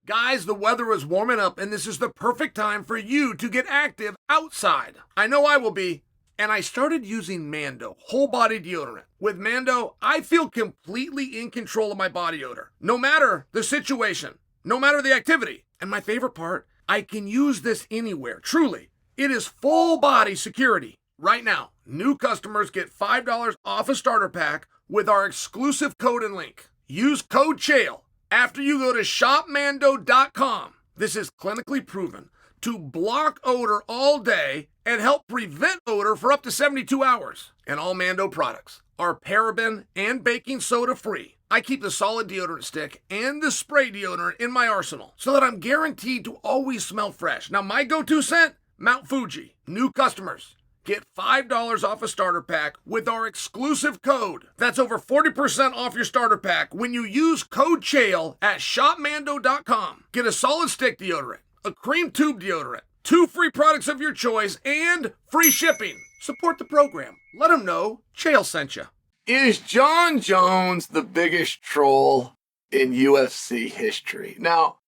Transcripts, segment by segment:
Guys, the weather is warming up, and this is the perfect time for you to get active outside. I know I will be. And I started using Mando, whole body deodorant. With Mando, I feel completely in control of my body odor, no matter the situation, no matter the activity. And my favorite part, I can use this anywhere, truly. It is full body security. Right now, new customers get $5 off a starter pack with our exclusive code and link. Use code Chael after you go to shopmando.com. This is clinically proven to block odor all day and help prevent odor for up to 72 hours. And all Mando products are paraben and baking soda free. I keep the solid deodorant stick and the spray deodorant in my arsenal so that I'm guaranteed to always smell fresh. Now, my go-to scent, Mount Fuji. New customers get $5 off a starter pack with our exclusive code. That's over 40% off your starter pack when you use code Chael at shopmando.com. Get a solid stick deodorant, a cream tube deodorant, 2 free products of your choice, and free shipping. Support the program. Let them know Chael sent you. Is Jon Jones the biggest troll in UFC history? Now,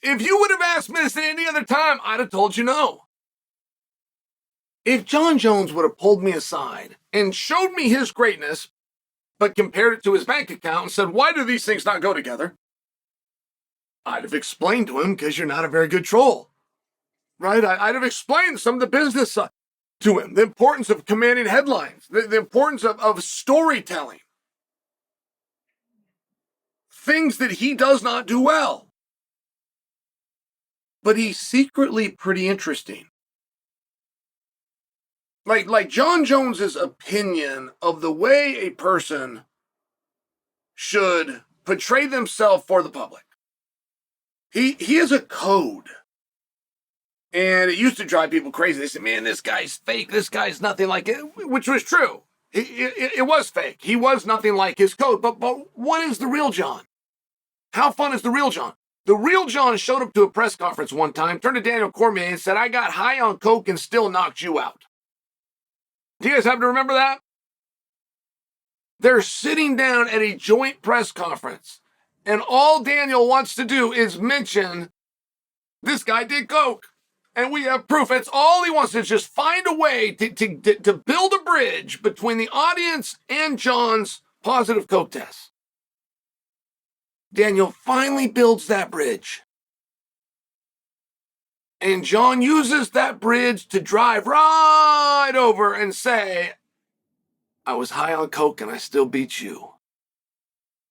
if you would have asked me this at any other time, I'd have told you no. If Jon Jones would have pulled me aside and showed me his greatness, but compared it to his bank account and said, why do these things not go together? I'd have explained to him, because you're not a very good troll. Right? I'd have explained some of the business to him, the importance of commanding headlines, the importance of storytelling. Things that he does not do well. But he's secretly pretty interesting. Like Jon Jones's opinion of the way a person should portray themselves for the public. He has a code. And it used to drive people crazy. They said, man, this guy's fake. This guy's nothing like it, which was true. It was fake. He was nothing like his code. But what is the real Jon? How fun is the real Jon? The real Jon showed up to a press conference one time, turned to Daniel Cormier and said, I got high on coke and still knocked you out. Do you guys happen to remember that? They're sitting down at a joint press conference, and all Daniel wants to do is mention this guy did coke. And we have proof. It's all he wants to just find a way to build a bridge between the audience and Jon's positive coke test. Daniel finally builds that bridge. And Jon uses that bridge to drive right over and say, I was high on coke and I still beat you.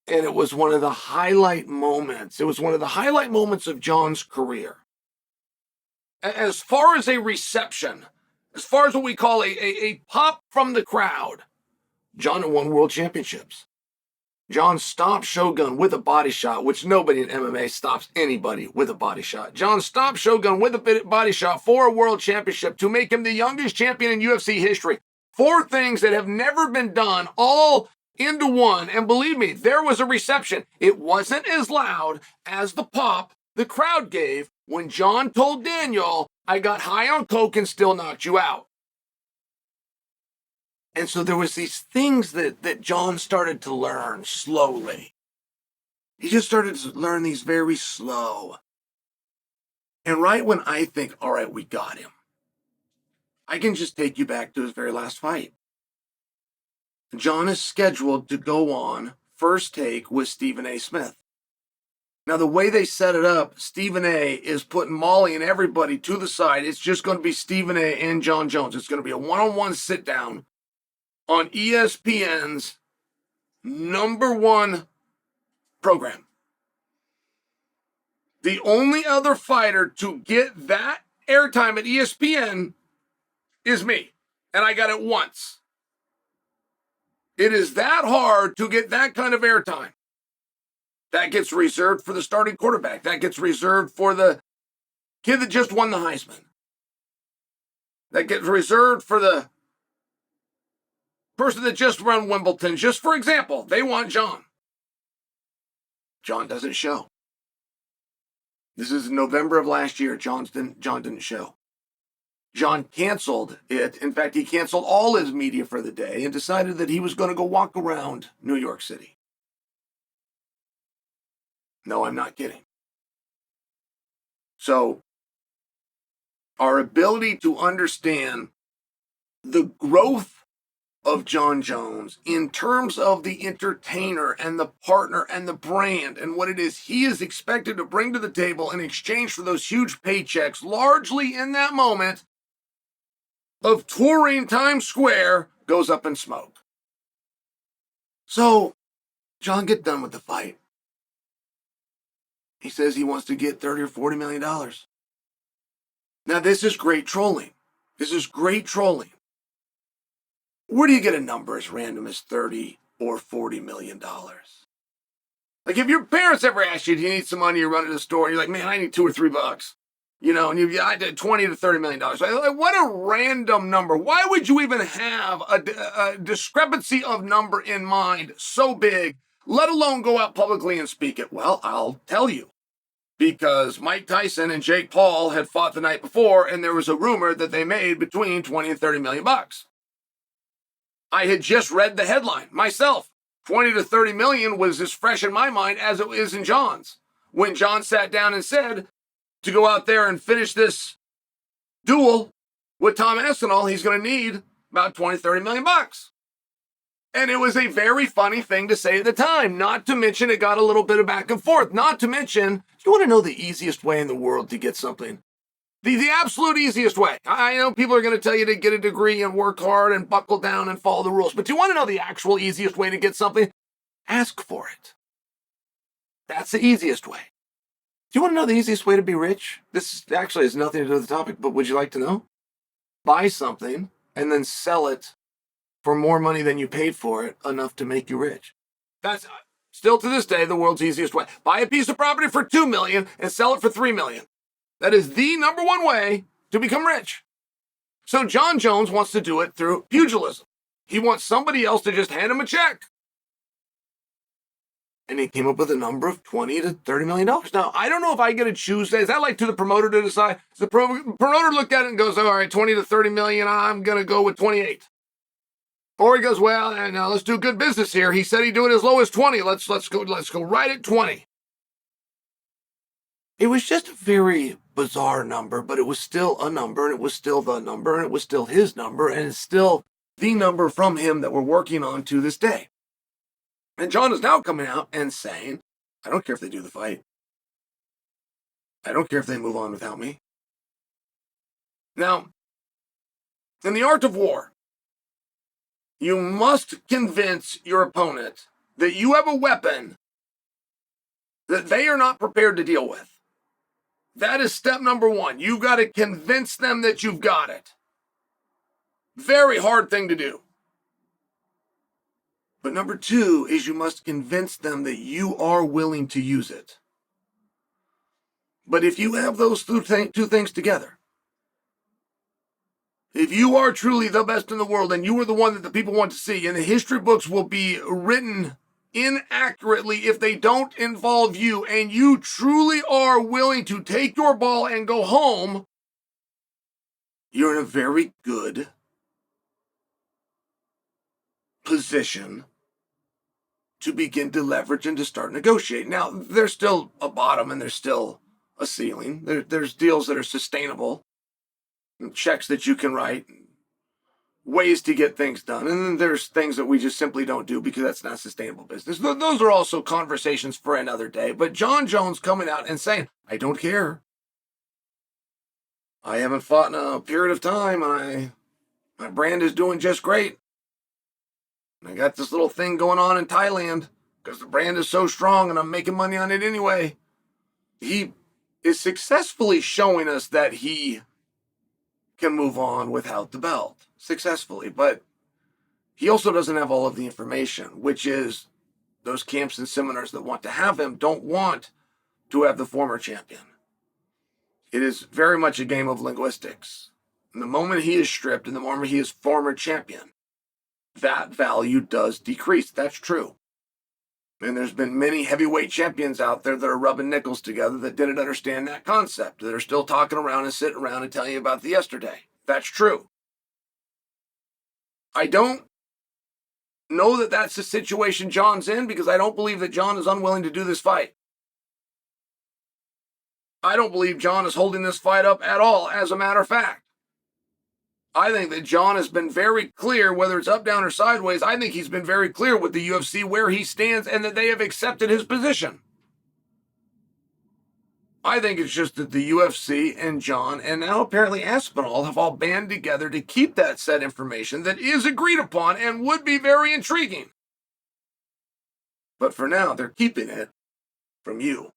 And it was one of the highlight moments. It was one of the highlight moments of Jon's career. As far as a reception, as far as what we call a pop from the crowd, Jon won world championships. Jon stopped Shogun with a body shot, which nobody in MMA stops anybody with a body shot. Jon stopped Shogun with a body shot for a world championship to make him the youngest champion in UFC history. 4 things that have never been done all into one. And believe me, there was a reception. It wasn't as loud as the pop the crowd gave when Jon told Daniel, I got high on coke and still knocked you out. And so there was these things that Jon started to learn slowly. He just started to learn these very slow. And right when I think, all right, we got him, I can just take you back to his very last fight. Jon is scheduled to go on First Take with Stephen A. Smith. Now, the way they set it up, Stephen A. is putting Molly and everybody to the side. It's just going to be Stephen A. and Jon Jones. It's going to be a one-on-one sit-down on ESPN's #1 program. The only other fighter to get that airtime at ESPN is me, and I got it once. It is that hard to get that kind of airtime. That gets reserved for the starting quarterback. That gets reserved for the kid that just won the Heisman. That gets reserved for the person that just won Wimbledon. Just for example, they want Jon. Jon doesn't show. This is November of last year. Jon didn't show. Jon canceled it. In fact, he canceled all his media for the day and decided that he was going to go walk around New York City. No, I'm not kidding. So, our ability to understand the growth of Jon Jones in terms of the entertainer and the partner and the brand and what it is he is expected to bring to the table in exchange for those huge paychecks, largely in that moment of touring Times Square, goes up in smoke. So, Jon gets done with the fight. He says he wants to get $30 or $40 million. Now, this is great trolling. This is great trolling. Where do you get a number as random as $30 or $40 million? Like, if your parents ever asked you, do you need some money, you run to the store, and you're like, man, I need $2 or $3. You know, and I did $20 to $30 million. Like, what a random number. Why would you even have a discrepancy of number in mind so big, let alone go out publicly and speak it? Well, I'll tell you. Because Mike Tyson and Jake Paul had fought the night before, and there was a rumor that they made between 20 and 30 million bucks. I had just read the headline myself. 20 to 30 million was as fresh in my mind as it is in Jon's. When Jon sat down and said to go out there and finish this duel with Tom Aspinall, he's going to need about 20, 30 million bucks. And it was a very funny thing to say at the time, not to mention it got a little bit of back and forth, not to mention, you want to know the easiest way in the world to get something? The absolute easiest way. I know people are going to tell you to get a degree and work hard and buckle down and follow the rules. But do you want to know the actual easiest way to get something? Ask for it. That's the easiest way. Do you want to know the easiest way to be rich? This actually has nothing to do with the topic, but would you like to know? Buy something and then sell it for more money than you paid for it, enough to make you rich. That's still to this day the world's easiest way. Buy a piece of property for $2 million and sell it for $3 million. That is the number one way to become rich. So Jon Jones wants to do it through pugilism. He wants somebody else to just hand him a check. And he came up with a number of $20 to $30 million. Now, I don't know if I get to choose that. Is that like to the promoter to decide? Does the promoter look at it and goes, all right, 20 to 30 million, I'm going to go with 28. Or he goes, well, now let's do good business here. He said he'd do it as low as 20. Let's go right at 20. It was just a very bizarre number, but it was still a number, and it was still the number, and it was still his number, and it's still the number from him that we're working on to this day. And Jon is now coming out and saying, I don't care if they do the fight. I don't care if they move on without me. Now, in the art of war, you must convince your opponent that you have a weapon that they are not prepared to deal with. That is step number one. You've got to convince them that you've got it. Very hard thing to do. But number two is you must convince them that you are willing to use it. But if you have those two things together, if you are truly the best in the world and you are the one that the people want to see, and the history books will be written inaccurately if they don't involve you, and you truly are willing to take your ball and go home, you're in a very good position to begin to leverage and to start negotiating. Now, there's still a bottom and there's still a ceiling. There's deals that are sustainable, and checks that you can write, ways to get things done. And then there's things that we just simply don't do because that's not sustainable business. Those are also conversations for another day. But Jon Jones coming out and saying, I don't care. I haven't fought in a period of time, and my brand is doing just great. I got this little thing going on in Thailand because the brand is so strong and I'm making money on it anyway. He is successfully showing us that he can move on without the belt successfully, but he also doesn't have all of the information, which is those camps and seminars that want to have him don't want to have the former champion. It is very much a game of linguistics. And the moment he is stripped and the moment he is former champion, that value does decrease. That's true. And there's been many heavyweight champions out there that are rubbing nickels together that didn't understand that concept, that are still talking around and sitting around and telling you about the yesterday. That's true. I don't know that that's the situation Jon's in, because I don't believe that Jon is unwilling to do this fight. I don't believe Jon is holding this fight up at all, as a matter of fact. I think that Jon has been very clear, whether it's up, down, or sideways. I think he's been very clear with the UFC where he stands and that they have accepted his position. I think it's just that the UFC and Jon, and now apparently Aspinall, have all band together to keep that said information that is agreed upon and would be very intriguing. But for now, they're keeping it from you.